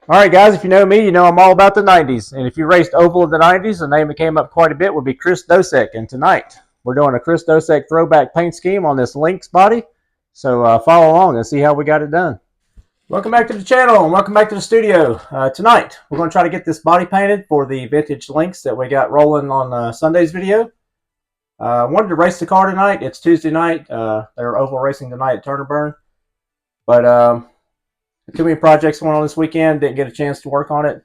Alright guys, if you know me, you know I'm all about the 90s. And if you raced oval in the 90s, the name that came up quite a bit would be Chris Dosek. And tonight, we're doing a Chris Dosek throwback paint scheme on this Lynx body. So follow along and see how we got it done. Welcome back to the channel and welcome back to the studio. Tonight, we're going to try to get this body painted for the vintage Lynx that we got rolling on Sunday's video. I wanted to race the car tonight. It's Tuesday night. They're oval racing tonight at Turner Burn. But too many projects going on this weekend. Didn't get a chance to work on it.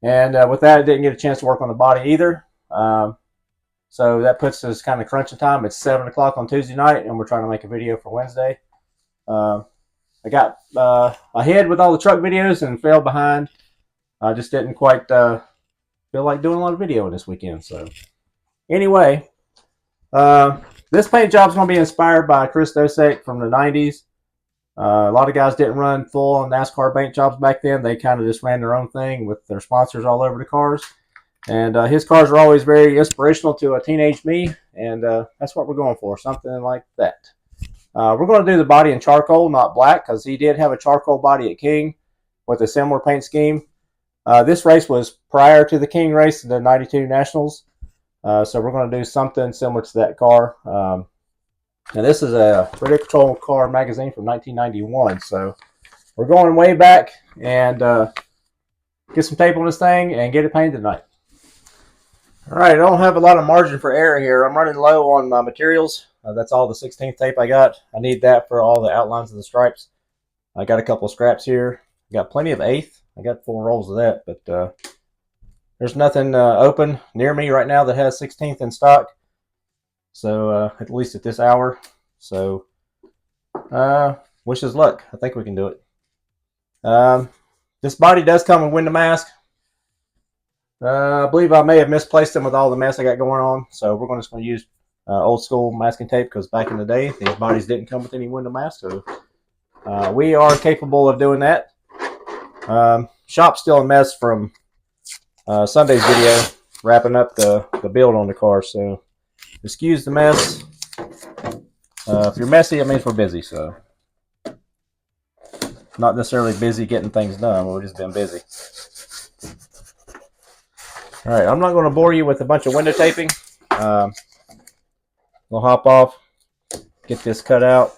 And with that, I didn't get a chance to work on the body either. So that puts us kind of crunching time. It's 7 o'clock on Tuesday night, and we're trying to make a video for Wednesday. I got ahead with all the truck videos and fell behind. I just didn't quite feel like doing a lot of videoing this weekend. So anyway, this paint job is going to be inspired by Chris Dosek from the 90s. A lot of guys didn't run full on NASCAR paint jobs back then. They kind of just ran their own thing with their sponsors all over the cars. And his cars are always very inspirational to a teenage me, and that's what we're going for, something like that. We're going to do the body in charcoal, not black, because he did have a charcoal body at King with a similar paint scheme. This race was prior to the King race, the 92 Nationals. So we're going to do something similar to that car. Now this is a Reproduction car magazine from 1991, so we're going way back and get some tape on this thing and get it painted tonight. Alright, I don't have a lot of margin for error here. I'm running low on my materials. That's all the 16th tape I got. I need that for all the outlines of the stripes. I got a couple of scraps here. I got plenty of 1/8. I got 4 rolls of that, but there's nothing open near me right now that has 16th in stock. So at least at this hour. So wish us luck. I think we can do it. This body does come with window mask. I believe I may have misplaced them with all the mess I got going on. So we're just going to use old school masking tape, because back in the day these bodies didn't come with any window mask. So we are capable of doing that. Shop's still a mess from Sunday's video, wrapping up the build on the car. So excuse the mess. If you're messy, it means we're busy. So not necessarily busy getting things done. We've just been busy. All right, I'm not going to bore you with a bunch of window taping. We'll hop off, get this cut out.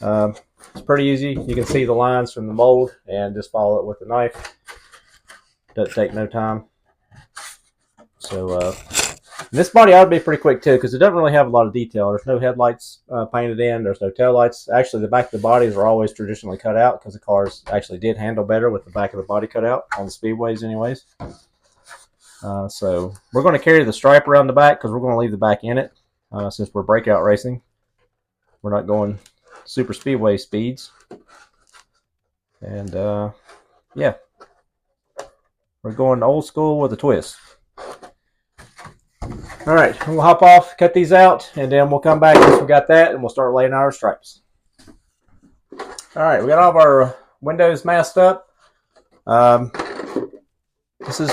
It's pretty easy. You can see the lines from the mold and just follow it with a knife. Doesn't take no time. So this body ought to be pretty quick too, because it doesn't really have a lot of detail. There's no headlights painted in. There's no tail lights. Actually, the back of the bodies are always traditionally cut out, because the cars actually did handle better with the back of the body cut out on the speedways anyways. So we're going to carry the stripe around the back, because we're going to leave the back in it since we're breakout racing. We're not going super speedway speeds. And yeah, we're going old school with a twist. All right, we'll hop off, cut these out, and then we'll come back once we got that, and we'll start laying out our stripes. All right, we got all of our windows masked up. This is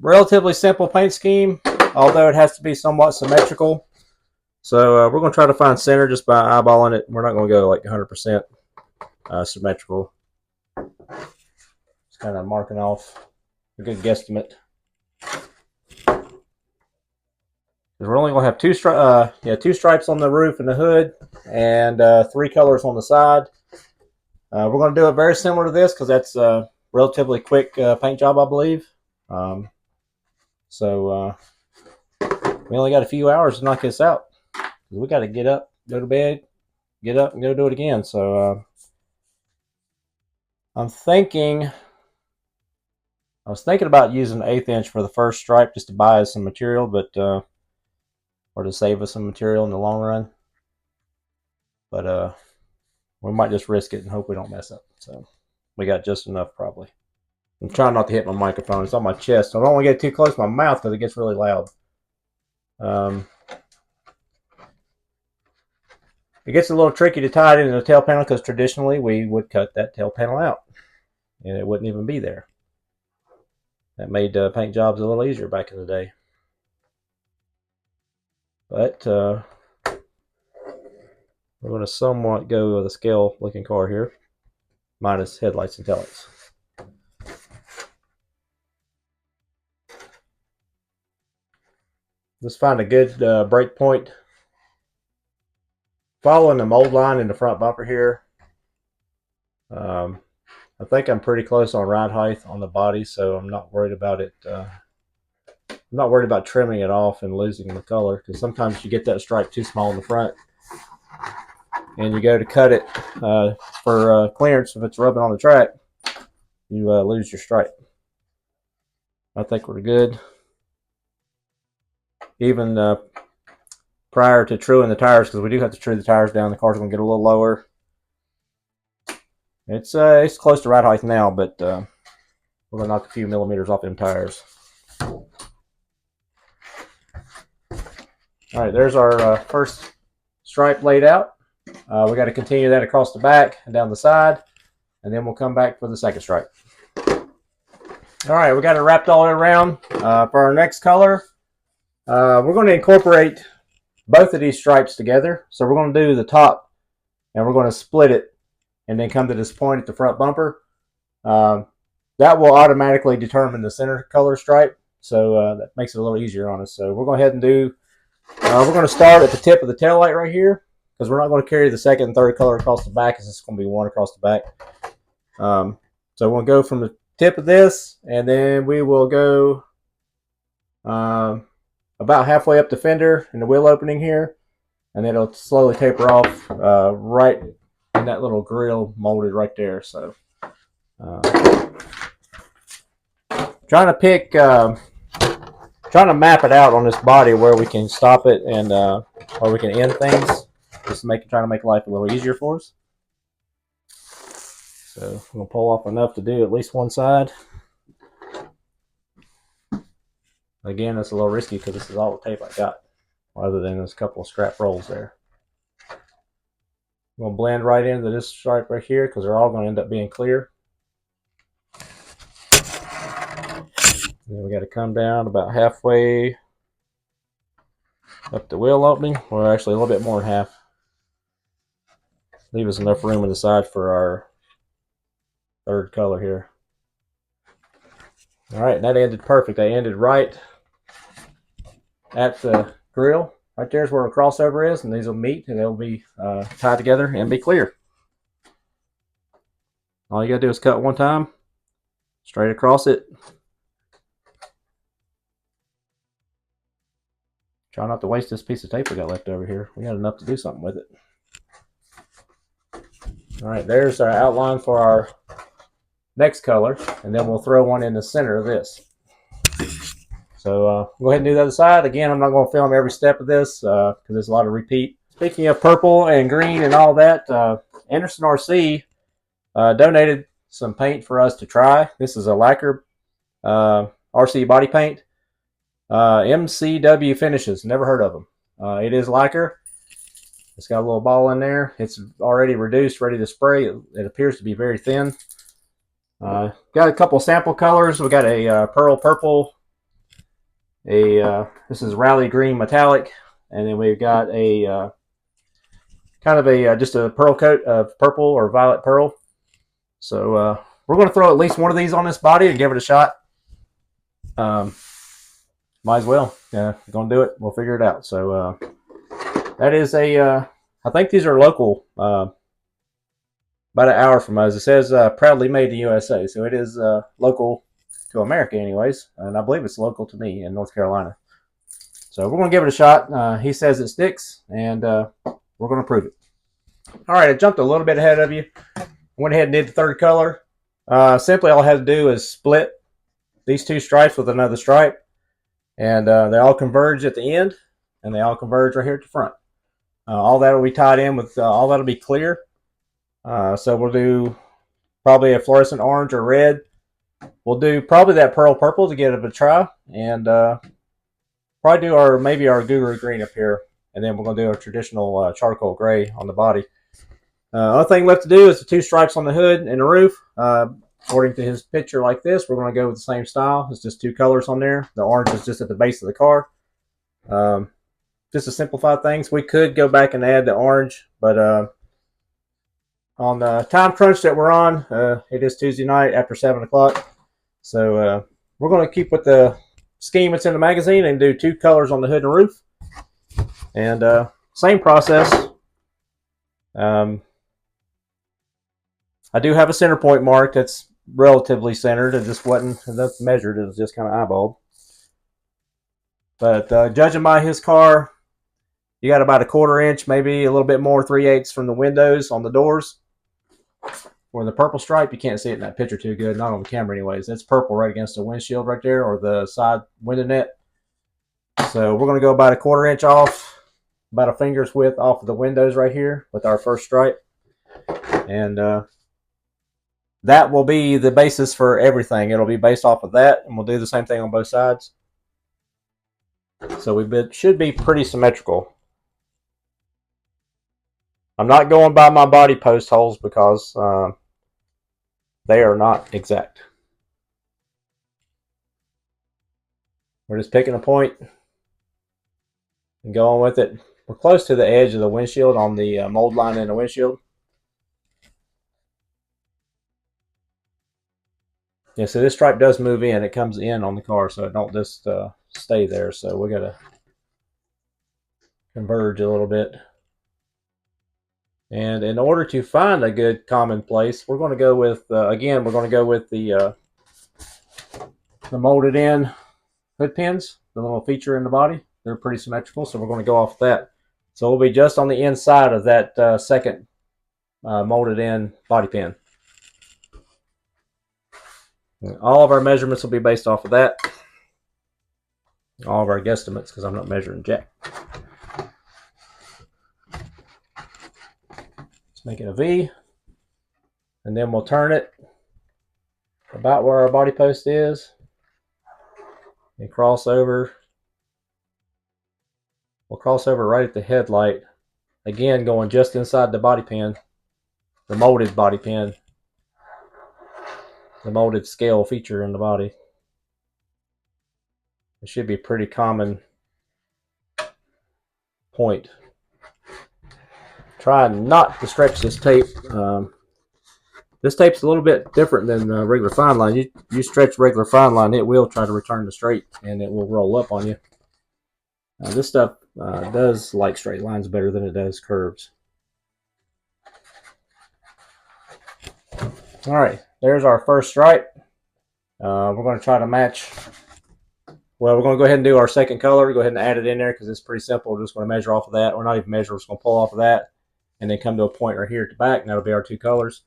relatively simple paint scheme, although it has to be somewhat symmetrical. So we're going to try to find center just by eyeballing it. We're not going to go like 100% symmetrical. Just kind of marking off a good guesstimate. We're only going to have two stripes on the roof and the hood, and 3 colors on the side. We're going to do it very similar to this, because that's a relatively quick paint job, I believe. So we only got a few hours to knock this out. We got to get up, go to bed, get up, and go do it again. So I was thinking about using an 1/8 inch for the first stripe, just to buy us some material, but or to save us some material in the long run. But we might just risk it and hope we don't mess up. So we got just enough probably. I'm trying not to hit my microphone. It's on my chest. I don't want to get too close to my mouth, because it gets really loud. It gets a little tricky to tie it into the tail panel, because traditionally we would cut that tail panel out and it wouldn't even be there. That made paint jobs a little easier back in the day. But we're going to somewhat go with a scale looking car here, minus headlights and taillights. Let's find a good break point. Following the mold line in the front bumper here. I think I'm pretty close on ride height on the body, so I'm not worried about it. I'm not worried about trimming it off and losing the color, because sometimes you get that stripe too small in the front, and you go to cut it for clearance. If it's rubbing on the track, you lose your stripe. I think we're good. Even prior to truing the tires, because we do have to true the tires down, the car's going to get a little lower. It's close to ride height now, but we're going to knock a few millimeters off them tires. All right, there's our first stripe laid out. We got to continue that across the back and down the side, and then we'll come back for the second stripe. All right, we got it wrapped all around. For our next color, we're going to incorporate both of these stripes together. So we're going to do the top, and we're going to split it and then come to this point at the front bumper. That will automatically determine the center color stripe, so that makes it a little easier on us. So we're going to go ahead and do, we're going to start at the tip of the tail light right here, because we're not going to carry the second and third color across the back, because it's going to be one across the back. So we're going to go from the tip of this, and then we will go about halfway up the fender in the wheel opening here, and then it'll slowly taper off right in that little grill molded right there. So trying to map it out on this body where we can stop it and where we can end things, just trying to make life a little easier for us. So I'm going to pull off enough to do at least one side. Again, it's a little risky because this is all the tape I got, other than there's a couple of scrap rolls there. I'm going to blend right into this stripe right here, because they're all going to end up being clear. And then we got to come down about halfway up the wheel opening, or actually a little bit more than half. Leave us enough room on the side for our third color here. All right, that ended perfect. I ended right at the grill. Right there's where the crossover is, and these will meet, and they'll be tied together and be clear. All you gotta do is cut one time, straight across it. Try not to waste this piece of tape we got left over here. We got enough to do something with it. All right, there's our outline for our next color, and then we'll throw one in the center of this. So go ahead and do the other side. Again, I'm not going to film every step of this because there's a lot of repeat. Speaking of purple and green and all that, Anderson RC donated some paint for us to try. This is a lacquer RC body paint. MCW Finishes. Never heard of them. It is lacquer. It's got a little ball in there. It's already reduced, ready to spray. It appears to be very thin. Got a couple sample colors. We got a pearl purple. This is rally green metallic, and then we've got a kind of just a pearl coat of purple or violet pearl. So we're going to throw at least one of these on this body and give it a shot. Might as well. Yeah, we're going to do it. We'll figure it out. So that is I think these are local, about an hour from us. It says proudly made in USA, so it is local to America anyways, and I believe it's local to me in North Carolina. So we're going to give it a shot. He says it sticks, and we're going to prove it. All right, I jumped a little bit ahead of you. Went ahead and did the third color. Simply all I had to do is split these two stripes with another stripe, and they all converge at the end, and they all converge right here at the front. All that will be tied in with, all that will be clear. So we'll do probably a fluorescent orange or red. We'll do probably that pearl purple to give it a try, and probably do maybe our guru green up here, and then we're going to do a traditional charcoal gray on the body. Other thing left to do is the two stripes on the hood and the roof. According to his picture like this, we're going to go with the same style. It's just two colors on there. The orange is just at the base of the car. Just to simplify things, we could go back and add the orange, but on the time crunch that we're on, it is Tuesday night after 7 o'clock. So we're going to keep with the scheme that's in the magazine and do 2 colors on the hood and roof. And same process. I do have a center point mark that's relatively centered. It just wasn't enough measured. It was just kind of eyeballed. But judging by his car, you got about a 1/4 inch, maybe a little bit more, 3/8 from the windows on the doors. For the purple stripe, you can't see it in that picture too good, not on the camera anyways. It's purple right against the windshield right there, or the side window net. So we're going to go about a 1/4 inch off, about a finger's width off of the windows right here with our first stripe. And that will be the basis for everything. It'll be based off of that, and we'll do the same thing on both sides. So we should be pretty symmetrical. I'm not going by my body post holes because they are not exact. We're just picking a point and going with it. We're close to the edge of the windshield on the mold line in the windshield. Yeah, so this stripe does move in. It comes in on the car, so it don't just stay there. So we got to converge a little bit. And in order to find a good common place, we're going to go with, again, we're going to go with the molded in hood pins, the little feature in the body. They're pretty symmetrical, so we're going to go off that. So we'll be just on the inside of that second molded in body pin. All of our measurements will be based off of that. All of our guesstimates, because I'm not measuring jack. Let's make it a V. And then we'll turn it about where our body post is. And cross over. We'll cross over right at the headlight. Again, going just inside the body pin. The molded body pin. The molded scale feature in the body. It should be a pretty common point. Try not to stretch this tape. This tape's a little bit different than regular fine line. You stretch regular fine line, it will try to return to straight and it will roll up on you. This stuff does like straight lines better than it does curves. All right, there's our first stripe. We're going to try to match. Well, we're going to go ahead and do our second color. Go ahead and add it in there because it's pretty simple. We're just going to measure off of that. We're not even measure. We're just going to pull off of that and then come to a point right here at the back, and that'll be our 2 colors.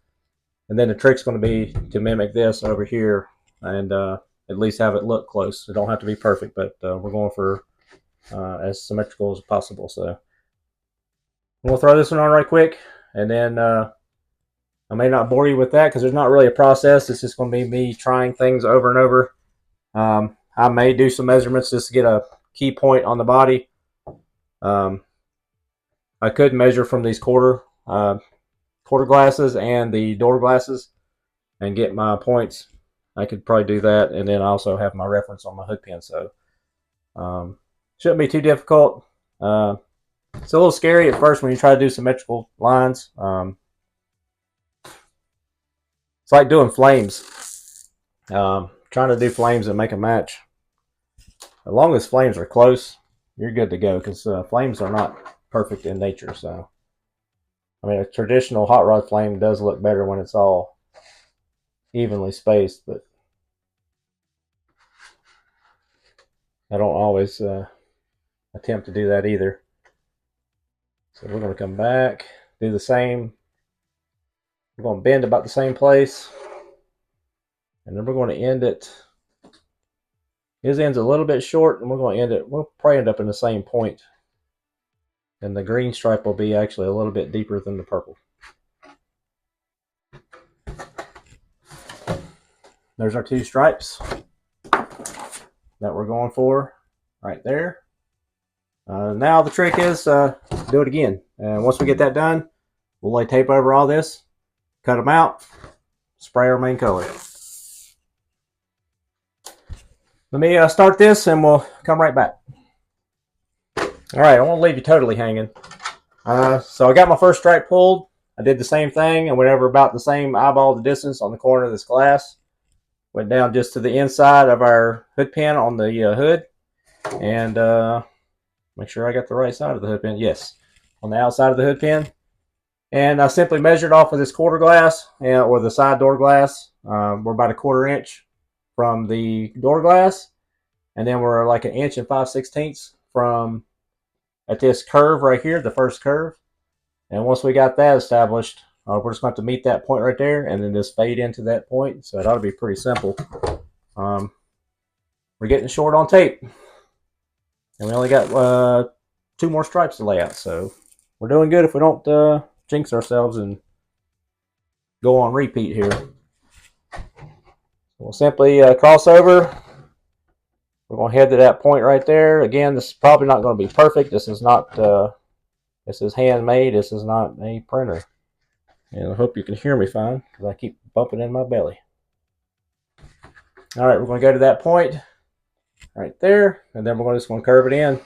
And then the trick's going to be to mimic this over here and at least have it look close. It don't have to be perfect, but we're going for as symmetrical as possible. So we'll throw this one on right quick, and then I may not bore you with that because there's not really a process. It's just going to be me trying things over and over. I may do some measurements just to get a key point on the body. I could measure from these quarter glasses and the door glasses and get my points. I could probably do that, and then I also have my reference on my hood pin. So shouldn't be too difficult. It's a little scary at first when you try to do symmetrical lines. It's like doing flames. Trying to do flames and make a match. As long as flames are close, you're good to go, because flames are not perfect in nature. So, I mean, a traditional hot rod flame does look better when it's all evenly spaced, but I don't always attempt to do that either. So we're going to come back, do the same. We're going to bend about the same place, and then we're going to end it. His end's a little bit short, and we're going to end it. We'll probably end up in the same point. And the green stripe will be actually a little bit deeper than the purple. There's our 2 stripes that we're going for right there. Now the trick is do it again. And once we get that done, we'll lay tape over all this, cut them out, spray our main color. Let me start this and we'll come right back. Alright, I won't leave you totally hanging. So I got my first stripe pulled. I did the same thing. I went over about the same eyeball the distance on the corner of this glass. Went down just to the inside of our hood pin on the hood, and make sure I got the right side of the hood pin. Yes, on the outside of the hood pin. And I simply measured off of this quarter glass, or the side door glass. We're about a 1/4 inch from the door glass, and then we're like 1 inch and 5/16 from at this curve right here, the first curve. And once we got that established, we're just going to have to meet that point right there and then just fade into that point. So it ought to be pretty simple. We're getting short on tape, and we only got 2 more stripes to lay out. So we're doing good if we don't jinx ourselves and go on repeat here. We'll simply cross over. We're going to head to that point right there. Again, this is probably not going to be perfect. This is not, this is handmade. This is not a printer. And I hope you can hear me fine because I keep bumping in my belly. All right, we're going to go to that point right there, and then we're just going to curve it in.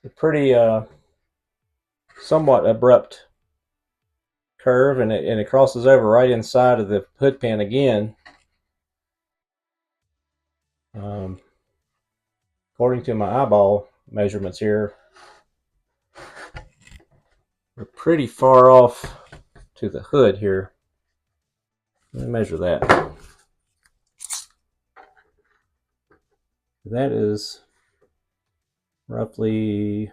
It's a pretty somewhat abrupt curve, and it crosses over right inside of the hood pin again. According to my eyeball measurements here, we're pretty far off to the hood here. Let me measure that. That is roughly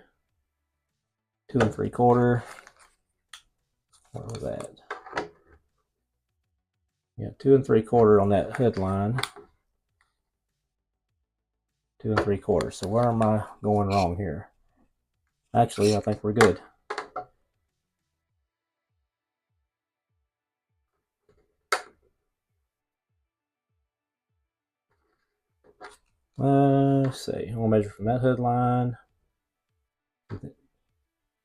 2 3/4. What was that? Yeah, 2 3/4 on that hood line. 2 3/4. So where am I going wrong here? Actually, I think we're good. Let's see. I'm gonna measure from that hood line to the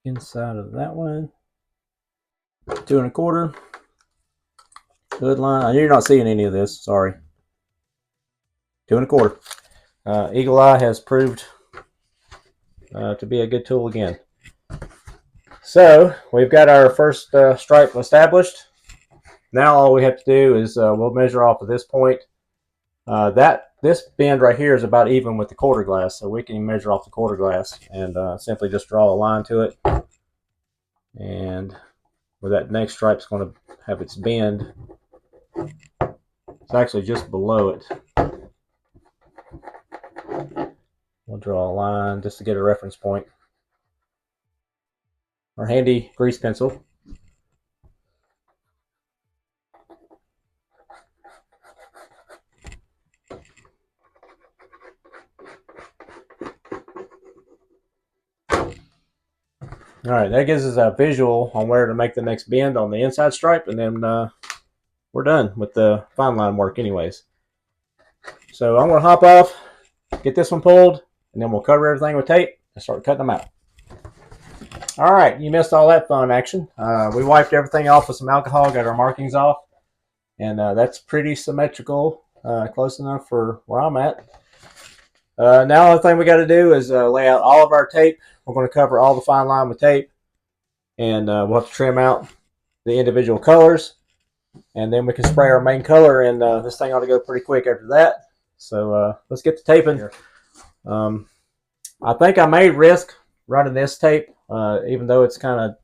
inside of that one. 2 1/4. Hood line. You're not seeing any of this. Sorry. 2 1/4. Eagle Eye has proved to be a good tool again. So we've got our first stripe established. Now all we have to do is we'll measure off of this point. This bend right here is about even with the quarter glass, so we can measure off the quarter glass and simply just draw a line to it. And where that next stripe is going to have its bend, it's actually just below it. We'll draw a line just to get a reference point. Our handy grease pencil. All right, that gives us a visual on where to make the next bend on the inside stripe, and then we're done with the fine line work anyways. So I'm going to hop off, get this one pulled, and then we'll cover everything with tape and start cutting them out. All right, you missed all that fun action. We wiped everything off with some alcohol, got our markings off, and that's pretty symmetrical, close enough for where I'm at. Now the thing we got to do is lay out all of our tape. We're going to cover all the fine line with tape, and we'll have to trim out the individual colors, and then we can spray our main color, and this thing ought to go pretty quick after that. So let's get the taping. I think I may risk running this tape, even though it's kind of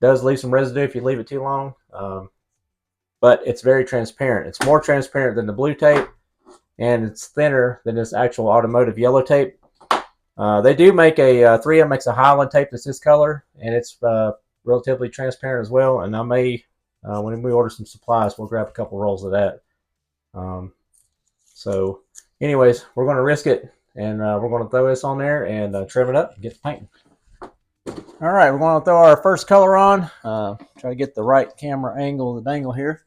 does leave some residue if you leave it too long, but it's very transparent. It's more transparent than the blue tape, and it's thinner than this actual automotive yellow tape. They do make a 3M makes a Highland tape that's this color, and it's relatively transparent as well. And I may, when we order some supplies, we'll grab a couple rolls of that. So, anyways, we're going to risk it, and we're going to throw this on there and trim it up and get the painting. All right, we're going to throw our first color on. Try to get the right camera angle, the dangle here.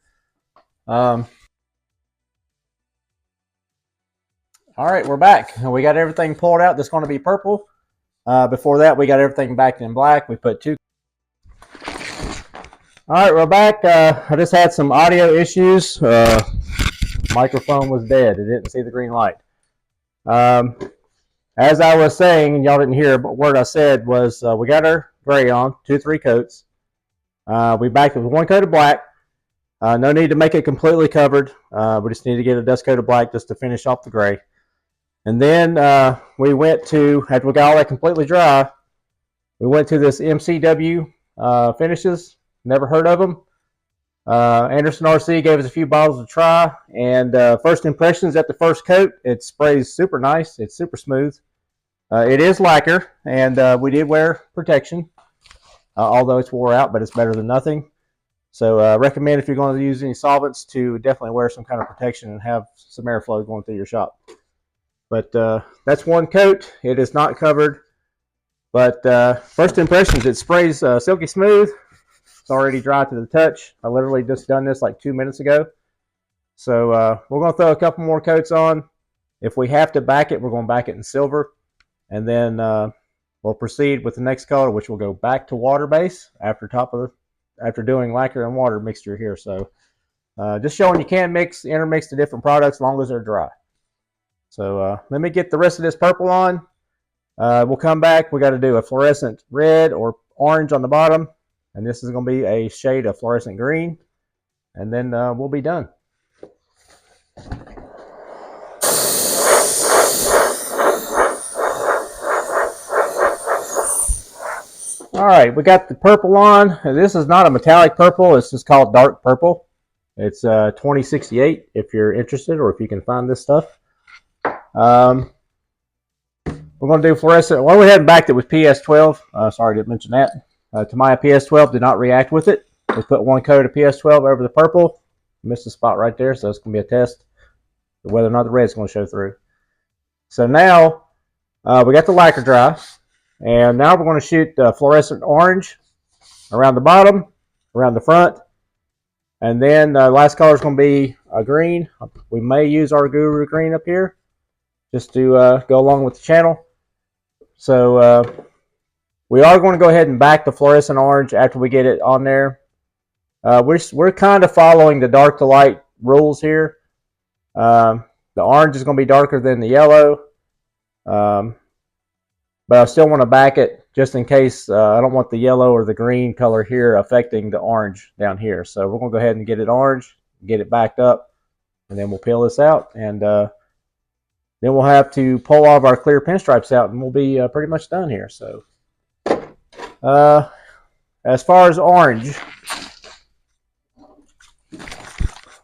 All right, we're back. We got everything pulled out that's going to be purple. Before that, we got everything back in black. We put 2. All right, we're back. I just had some audio issues. Microphone was dead. It didn't see the green light. As I was saying, and y'all didn't hear, but what I said was we got our gray on, 2 3 coats. We backed with 1 coat of black. No need to make it completely covered. We just need to get a dust coat of black just to finish off the gray. And then we went to, after we got all that completely dry, we went to this MCW finishes. Never heard of them. Anderson RC gave us a few bottles to try, and first impressions at the first coat, it sprays super nice. It's super smooth. It is lacquer, and we did wear protection, although it's wore out, but it's better than nothing. So recommend if you're going to use any solvents to definitely wear some kind of protection and have some airflow going through your shop. But that's one coat. It is not covered. But first impressions, it sprays silky smooth. It's already dry to the touch. I literally just done this like 2 minutes ago. So we're going to throw a couple more coats on. If we have to back it, we're going to back it in silver. And then we'll proceed with the next color, which will go back to water base after doing lacquer and water mixture here. So just showing you can intermix the different products as long as they're dry. So let me get the rest of this purple on. We'll come back. We got to do a fluorescent red or orange on the bottom, and this is going to be a shade of fluorescent green, and then we'll be done. All right, we got the purple on. This is not a metallic purple. It's just called dark purple. It's 2068 if you're interested, or if you can find this stuff. We're going to do fluorescent. Well, we hadn't backed it with PS12. Sorry, I didn't mention that. Tamiya PS12 did not react with it. We put one coat of PS12 over the purple. Missed a spot right there, so it's going to be a test of whether or not the red's going to show through. So now we got the lacquer dry, and now we're going to shoot fluorescent orange around the bottom, around the front, and then the last color is going to be a green. We may use our Guru green up here just to go along with the channel. So we are going to go ahead and back the fluorescent orange after we get it on there. We're kind of following the dark to light rules here. The orange is going to be darker than the yellow, but I still want to back it just in case. I don't want the yellow or the green color here affecting the orange down here. So we're going to go ahead and get it orange, get it backed up, and then we'll peel this out, and then we'll have to pull all of our clear pinstripes out, and we'll be pretty much done here. So as far as orange,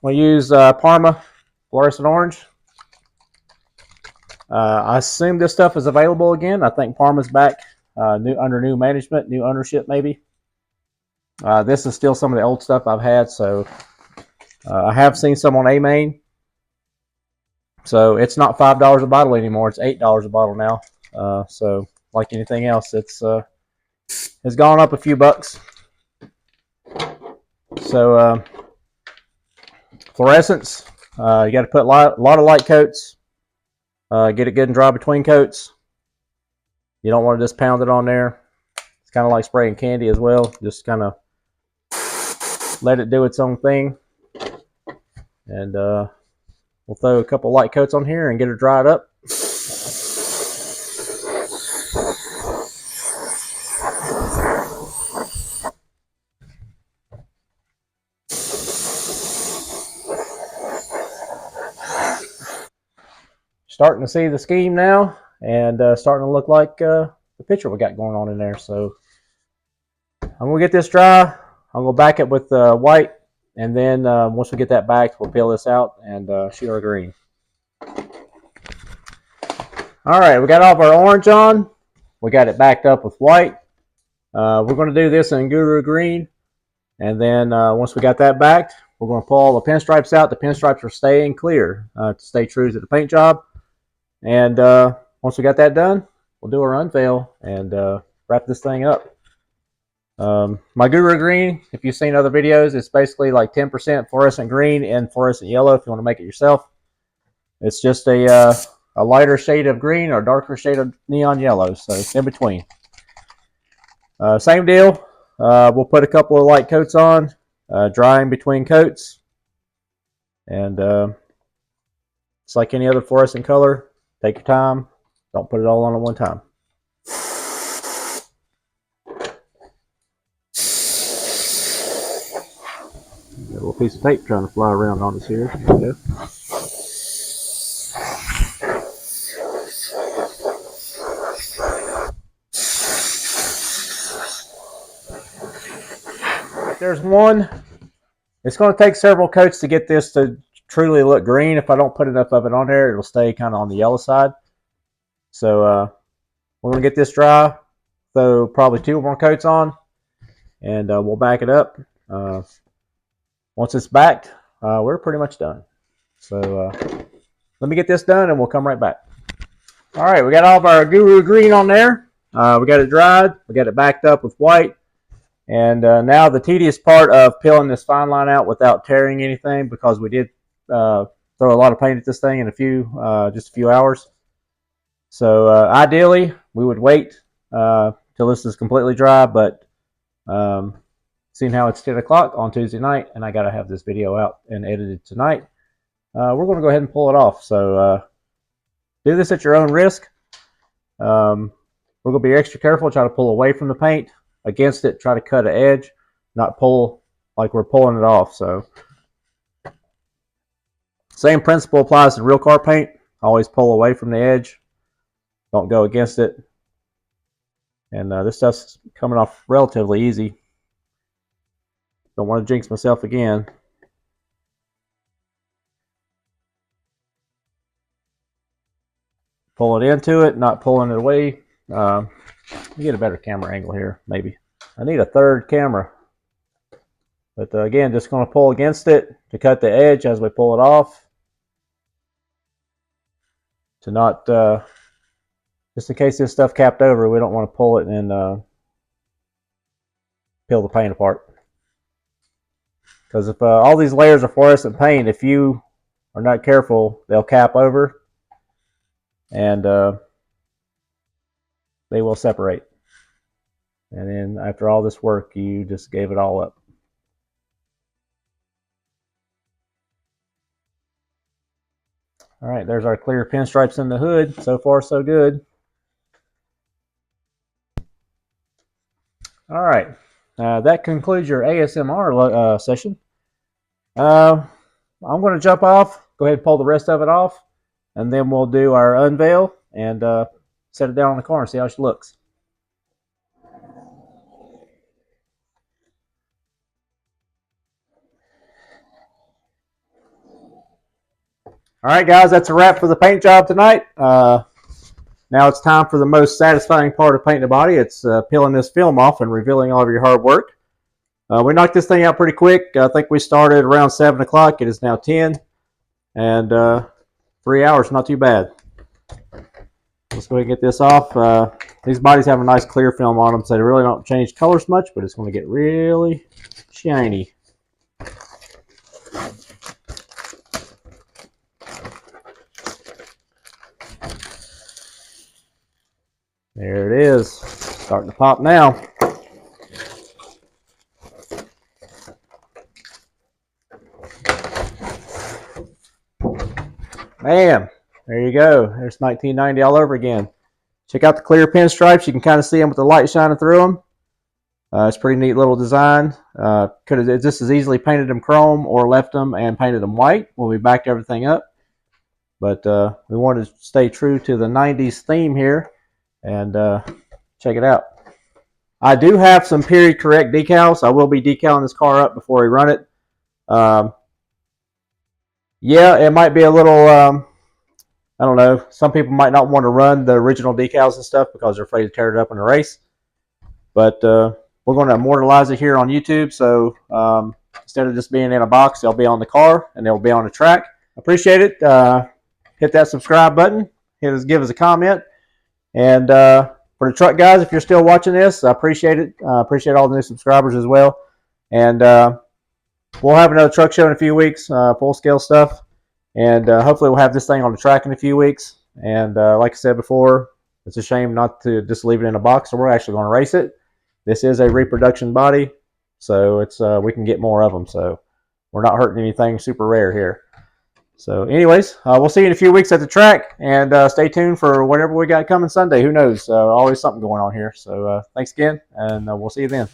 we'll use Parma fluorescent orange. I assume this stuff is available again. I think Parma's back under new management, new ownership maybe. This is still some of the old stuff I've had, so I have seen some on A-Main. So it's not $5 a bottle anymore. It's $8 a bottle now. So like anything else, it's gone up a few bucks. So fluorescents, you got to put a lot of light coats. Get it good and dry between coats. You don't want to just pound it on there. It's kind of like spraying candy as well. Just kind of let it do its own thing. And we'll throw a couple light coats on here and get it dried up. Starting to see the scheme now, and starting to look like the picture we got going on in there. So I'm going to get this dry. I'm going to back it with white, and then once we get that backed, we'll peel this out and shoot our green. All right, we got all of our orange on. We got it backed up with white. We're going to do this in Guru green, and then once we got that backed, we're going to pull all the pinstripes out. The pinstripes are staying clear to stay true to the paint job. And once we got that done, we'll do our unveil and wrap this thing up. My Guru green, if you've seen other videos, it's basically like 10% fluorescent green and fluorescent yellow if you want to make it yourself. It's just a lighter shade of green or a darker shade of neon yellow, so it's in between. Same deal. We'll put a couple of light coats on, drying between coats. And it's like any other fluorescent color. Take your time. Don't put it all on at one time. A little piece of tape trying to fly around on us here. There we go. There's one. It's going to take several coats to get this to truly look green. If I don't put enough of it on there, it'll stay kind of on the yellow side. So we're going to get this dry, throw probably 2 more coats on, and we'll back it up. Once it's backed, we're pretty much done. So let me get this done and we'll come right back. All right, we got all of our Guru Green on there. We got it dried. We got it backed up with white. And now the tedious part of peeling this fine line out without tearing anything, because we did throw a lot of paint at this thing in just a few hours. So ideally, we would wait till this is completely dry, but seeing how it's 10 o'clock on Tuesday night, and I got to have this video out and edited tonight, we're going to go ahead and pull it off. So do this at your own risk. We're going to be extra careful, try to pull away from the paint. Against it, try to cut an edge, not pull like we're pulling it off. So same principle applies to real car paint. Always pull away from the edge, don't go against it. And this stuff's coming off relatively easy. Don't want to jinx myself again. Pull it into it, not pulling it away. Let me get a better camera angle here, maybe. I need a third camera. But again, just going to pull against it to cut the edge as we pull it off. To not, just in case this stuff capped over, we don't want to pull it and peel the paint apart. Because if all these layers of fluorescent paint, if you are not careful, they'll cap over. And they will separate. And then after all this work, you just gave it all up. All right, there's our clear pinstripes in the hood. So far, so good. All right, that concludes your ASMR session. I'm going to jump off, go ahead and pull the rest of it off, and then we'll do our unveil and set it down on the car and see how she looks. All right, guys, that's a wrap for the paint job tonight. Now it's time for the most satisfying part of painting the body. It's peeling this film off and revealing all of your hard work. We knocked this thing out pretty quick. I think we started around 7 o'clock. It is now 10. And 3 hours, not too bad. Let's go ahead and get this off. These bodies have a nice clear film on them, so they really don't change colors much, but it's going to get really shiny. There it is, starting to pop now. Bam, there you go. There's 1990 all over again. Check out the clear pinstripes. You can kind of see them with the light shining through them. It's a pretty neat little design. Could have just as easily painted them chrome or left them and painted them white when we backed everything up. But we wanted to stay true to the 90s theme here. And check it out. I do have some period correct decals. I will be decaling this car up before we run it. Yeah, it might be a little, I don't know. Some people might not want to run the original decals and stuff because they're afraid to tear it up in a race. But we're going to immortalize it here on YouTube. So instead of just being in a box, they'll be on the car and they'll be on the track. Appreciate it. Hit that subscribe button. Give us a comment. And for the truck guys, if you're still watching this, I appreciate it. Appreciate all the new subscribers as well. And we'll have another truck show in a few weeks, full scale stuff. And hopefully we'll have this thing on the track in a few weeks. And like I said before, it's a shame not to just leave it in a box. So we're actually going to race it. This is a reproduction body, so it's we can get more of them. So we're not hurting anything super rare here. So anyways, we'll see you in a few weeks at the track, and stay tuned for whatever we got coming Sunday. Who knows? Always something going on here. So thanks again, and we'll see you then.